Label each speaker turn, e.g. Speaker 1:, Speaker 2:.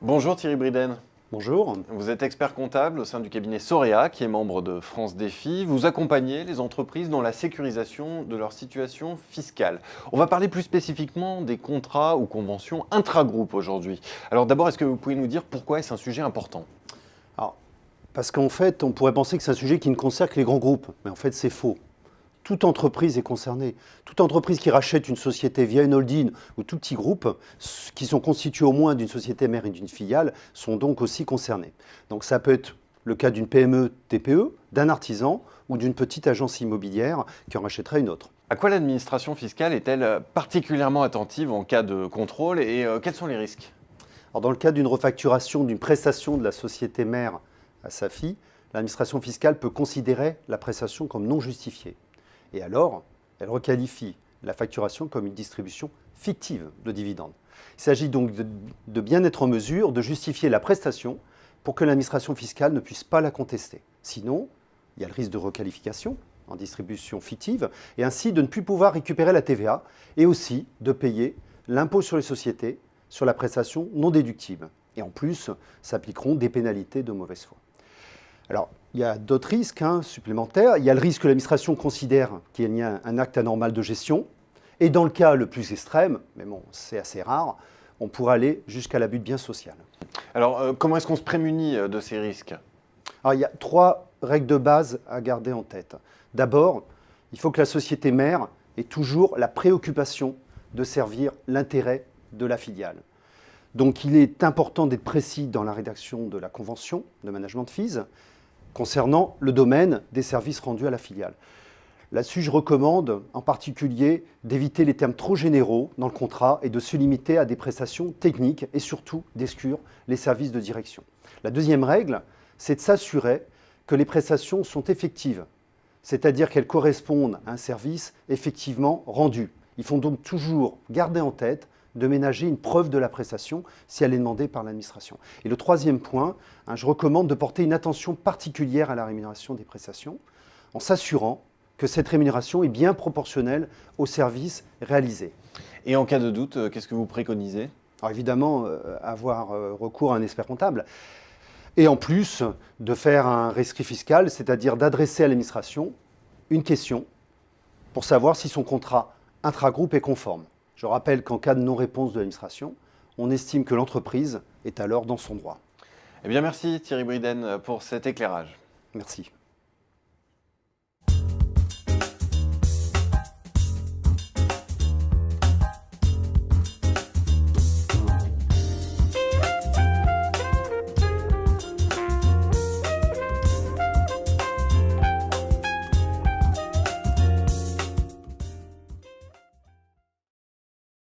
Speaker 1: Bonjour Thierry Briden.
Speaker 2: Bonjour.
Speaker 1: Vous êtes expert comptable au sein du cabinet Sorea, qui est membre de France Défi. Vous accompagnez les entreprises dans la sécurisation de leur situation fiscale. On va parler plus spécifiquement des contrats ou conventions intra-groupes aujourd'hui. Alors d'abord, est-ce que vous pouvez nous dire pourquoi est-ce un sujet important ?
Speaker 2: Alors, parce qu'en fait, on pourrait penser que c'est un sujet qui ne concerne que les grands groupes, mais en fait, c'est faux. Toute entreprise est concernée. Toute entreprise qui rachète une société via une holding ou tout petit groupe, qui sont constitués au moins d'une société mère et d'une filiale, sont donc aussi concernés. Donc ça peut être le cas d'une PME, TPE, d'un artisan ou d'une petite agence immobilière qui en rachèterait une autre.
Speaker 1: À quoi l'administration fiscale est-elle particulièrement attentive en cas de contrôle et quels sont les risques ?
Speaker 2: Alors, dans le cas d'une refacturation d'une prestation de la société mère à sa fille, l'administration fiscale peut considérer la prestation comme non justifiée. Et alors, elle requalifie la facturation comme une distribution fictive de dividendes. Il s'agit donc de bien être en mesure de justifier la prestation pour que l'administration fiscale ne puisse pas la contester. Sinon, il y a le risque de requalification en distribution fictive et ainsi de ne plus pouvoir récupérer la TVA et aussi de payer l'impôt sur les sociétés sur la prestation non déductible. Et en plus, s'appliqueront des pénalités de mauvaise foi. Alors, il y a d'autres risques supplémentaires. Il y a le risque que l'administration considère qu'il y a un acte anormal de gestion. Et dans le cas le plus extrême, mais bon, c'est assez rare, on pourrait aller jusqu'à l'abus de biens social.
Speaker 1: Alors, comment est-ce qu'on se prémunit de ces risques ?
Speaker 2: Alors, il y a 3 règles de base à garder en tête. D'abord, il faut que la société mère ait toujours la préoccupation de servir l'intérêt de la filiale. Donc, il est important d'être précis dans la rédaction de la convention de management de fees concernant le domaine des services rendus à la filiale. Là-dessus, je recommande en particulier d'éviter les termes trop généraux dans le contrat et de se limiter à des prestations techniques et surtout d'exclure les services de direction. La deuxième règle, c'est de s'assurer que les prestations sont effectives, c'est-à-dire qu'elles correspondent à un service effectivement rendu. Il faut donc toujours garder en tête de ménager une preuve de la prestation si elle est demandée par l'administration. Et le troisième point, je recommande de porter une attention particulière à la rémunération des prestations en s'assurant que cette rémunération est bien proportionnelle au service réalisé.
Speaker 1: Et en cas de doute, qu'est-ce que vous préconisez ?
Speaker 2: Alors évidemment, avoir recours à un expert comptable. Et en plus, de faire un rescrit fiscal, c'est-à-dire d'adresser à l'administration une question pour savoir si son contrat intragroupe est conforme. Je rappelle qu'en cas de non-réponse de l'administration, on estime que l'entreprise est alors dans son droit.
Speaker 1: Eh bien, merci Thierry Briden pour cet éclairage.
Speaker 2: Merci.